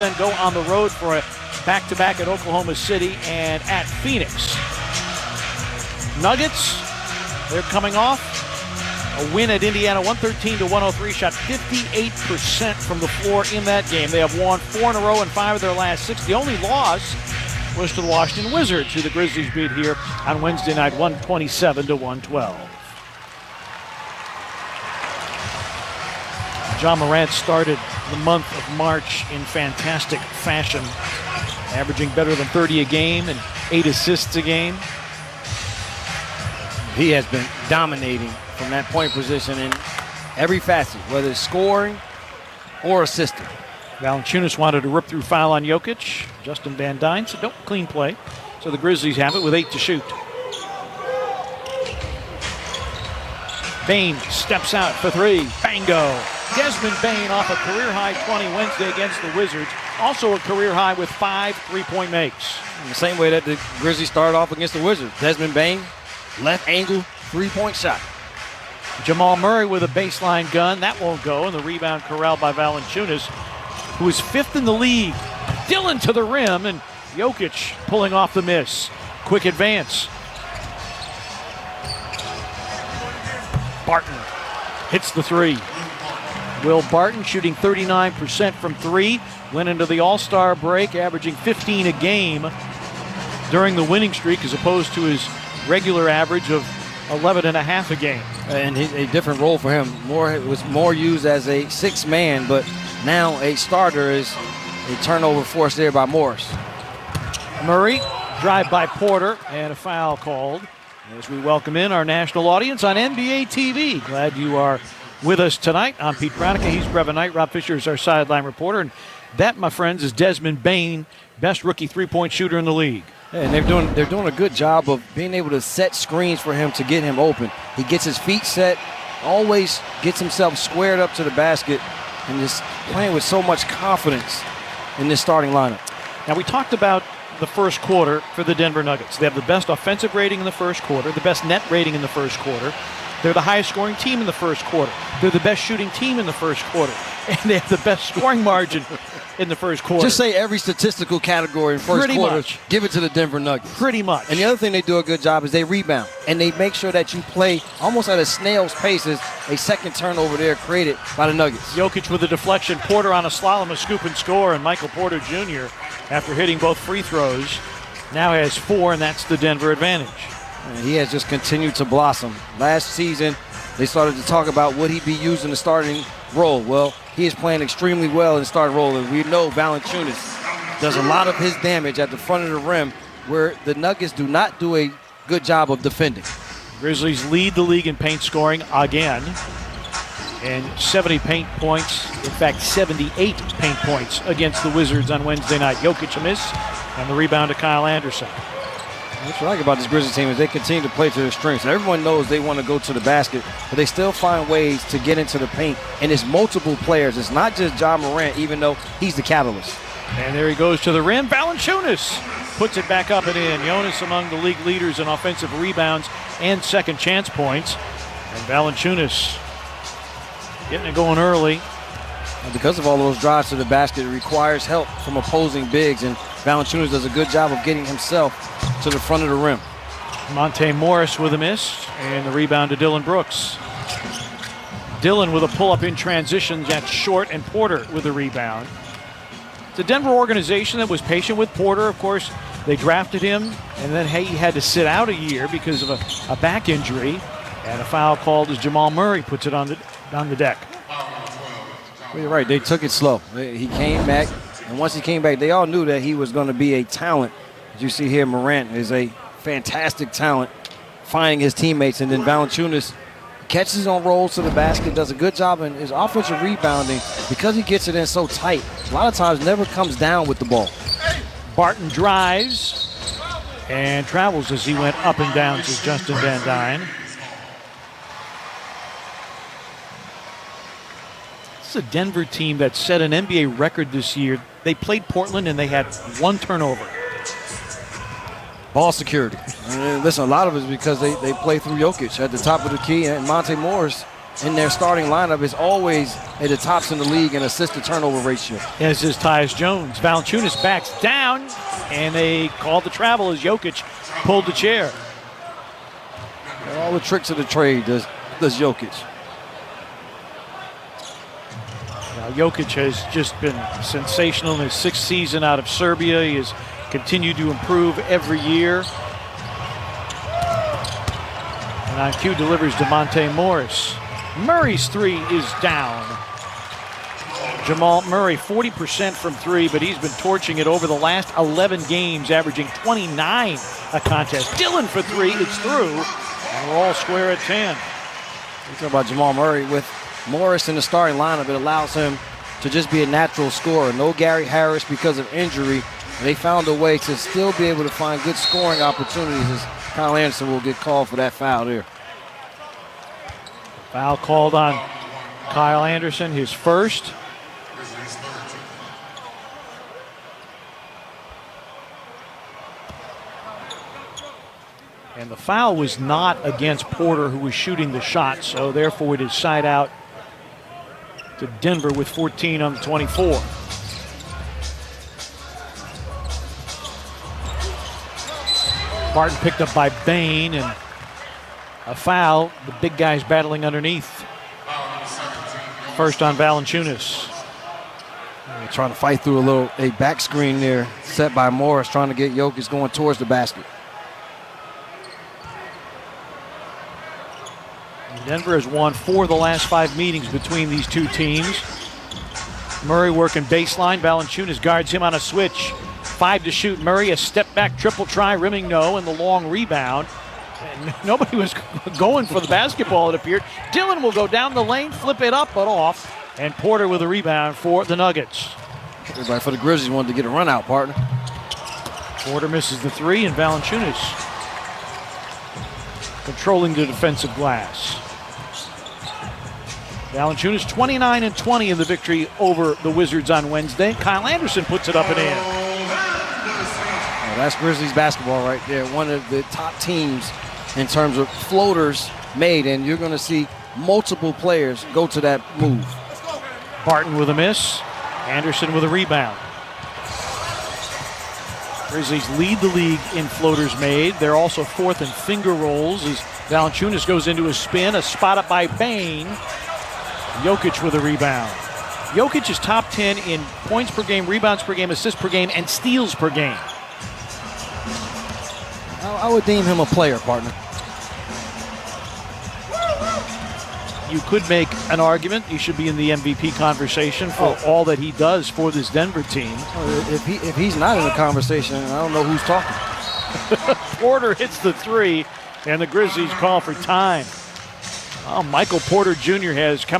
Then go on the road for a back-to-back at Oklahoma City and at Phoenix. Nuggets, they're coming off a win at Indiana, 113-103, shot 58% from the floor in that game. They have won 4 in a row and 5 of their last 6. The only loss was to the Washington Wizards, who the Grizzlies beat here on Wednesday night, 127-112. Ja Morant started the month of March in fantastic fashion, averaging better than 30 a game and 8 assists a game. He has been dominating from that point position in every facet, whether it's scoring or assisting. Valanciunas wanted to rip through foul on Jokic. Justin Van Dyne said, "Don't clean play." So the Grizzlies have it with 8 to shoot. Bane steps out for 3. Bango. Desmond Bane off a career-high 20 Wednesday against the Wizards. Also a career-high with 5 three-point makes. In the same way that the Grizzlies started off against the Wizards. Desmond Bane, left angle, three-point shot. Jamal Murray with a baseline gun. That won't go. And the rebound corralled by Valanciunas, who is 5th in the league. Dillon to the rim, and Jokic pulling off the miss. Quick advance. Barton hits the 3. Will Barton shooting 39% from 3. Went into the All-Star break, averaging 15 a game during the winning streak as opposed to his regular average of 11.5 a game. And a different role for him. It was more used as a 6th man, but now a starter is a turnover forced there by Morris. Murray, drive by Porter, and a foul called as we welcome in our national audience on NBA TV. Glad you are with us tonight. I'm Pete Pranica. He's Brevin Knight. Rob Fisher is our sideline reporter. And that, my friends, is Desmond Bane, best rookie three-point shooter in the league. Yeah, and they're doing a good job of being able to set screens for him to get him open. He gets his feet set, always gets himself squared up to the basket, and just playing with so much confidence in this starting lineup. Now, we talked about the first quarter for the Denver Nuggets. They have the best offensive rating in the first quarter, the best net rating in the first quarter. They're the highest scoring team in the first quarter. They're the best shooting team in the first quarter. And they have the best scoring margin in the first quarter. Just say every statistical category in first quarter, give it to the Denver Nuggets. Pretty much. And the other thing they do a good job is they rebound. And they make sure that you play almost at a snail's pace as a second turnover there created by the Nuggets. Jokic with a deflection. Porter on a slalom, a scoop and score. And Michael Porter Jr., after hitting both free throws, now has 4, and that's the Denver advantage. And he has just continued to blossom. Last season, they started to talk about would he be used in the starting role. Well, he is playing extremely well in the starting role, and we know Valanciunas does a lot of his damage at the front of the rim where the Nuggets do not do a good job of defending. Grizzlies lead the league in paint scoring again, and 70 paint points, in fact 78 paint points against the Wizards on Wednesday night. Jokic a miss, and the rebound to Kyle Anderson. What I like about this Grizzlies team is they continue to play to their strengths. And everyone knows they want to go to the basket, but they still find ways to get into the paint. And it's multiple players. It's not just Ja Morant, even though he's the catalyst. And there he goes to the rim. Valanciunas puts it back up and in. Jonas among the league leaders in offensive rebounds and second chance points. And Valanciunas getting it going early. And because of all those drives to the basket, it requires help from opposing bigs. And Valanciunas does a good job of getting himself to the front of the rim. Monte Morris with a miss, and the rebound to Dillon Brooks. Dillon with a pull-up in transition, that's short, and Porter with a rebound. It's a Denver organization that was patient with Porter. Of course, they drafted him, and then he had to sit out a year because of a back injury, and a foul called as Jamal Murray puts it on the deck. Well, you're right. They took it slow. He came back, and once he came back, they all knew that he was going to be a talent. As you see here, Morant is a fantastic talent, finding his teammates, and then Valanciunas catches on rolls to the basket, does a good job in his offensive rebounding because he gets it in so tight. A lot of times never comes down with the ball. Barton drives and travels as he went up and down, says Justin Van Dyne. This is a Denver team that set an NBA record this year. They played Portland and they had 1 turnover. Ball security. And listen, a lot of it is because they play through Jokic at the top of the key, and Monte Morris in their starting lineup is always at the tops in the league in assist-to-turnover ratio. As is Tyus Jones. Valanciunas backs down, and they called the travel as Jokic pulled the chair. All the tricks of the trade does Jokic. Now, Jokic has just been sensational in his 6th season out of Serbia. He has continued to improve every year. And on cue delivers DeMonte Morris. Murray's 3 is down. Jamal Murray, 40% from 3, but he's been torching it over the last 11 games, averaging 29 a contest. Dillon for 3 is through, and we're all square at 10. You talk about Jamal Murray with Morris in the starting lineup. It allows him to just be a natural scorer. No Gary Harris because of injury. They found a way to still be able to find good scoring opportunities as Kyle Anderson will get called for that foul there. Foul called on Kyle Anderson, his first. And the foul was not against Porter, who was shooting the shot, so therefore it is side out to Denver with 14 on the 24. Barton picked up by Bain, and a foul. The big guy's battling underneath. First on Valanciunas. Trying to fight through a back screen there, set by Morris, trying to get Jokic going towards the basket. Denver has won 4 of the last 5 meetings between these two teams. Murray working baseline. Valanciunas guards him on a switch. 5 to shoot. Murray, a step-back triple try, rimming no, and the long rebound. And nobody was going for the basketball, it appeared. Dillon will go down the lane, flip it up, but off. And Porter with a rebound for the Nuggets. Everybody for the Grizzlies wanted to get a run out, partner. Porter misses the 3, and Valanciunas controlling the defensive glass. Valanciunas 29 and 20 in the victory over the Wizards on Wednesday. Kyle Anderson puts it up and in. Well, that's Grizzlies basketball right there. One of the top teams in terms of floaters made, and you're going to see multiple players go to that move. Barton with a miss. Anderson with a rebound. Grizzlies lead the league in floaters made. They're also 4th in finger rolls as Valanciunas goes into a spin. A spot up by Bain. Jokic with a rebound. Jokic is top 10 in points per game, rebounds per game, assists per game, and steals per game. I would deem him a player, partner. You could make an argument he should be in the MVP conversation for all that he does for this Denver team. If he's not in the conversation, I don't know who's talking. Porter hits the 3, and the Grizzlies call for time. Oh, Michael Porter Jr. has come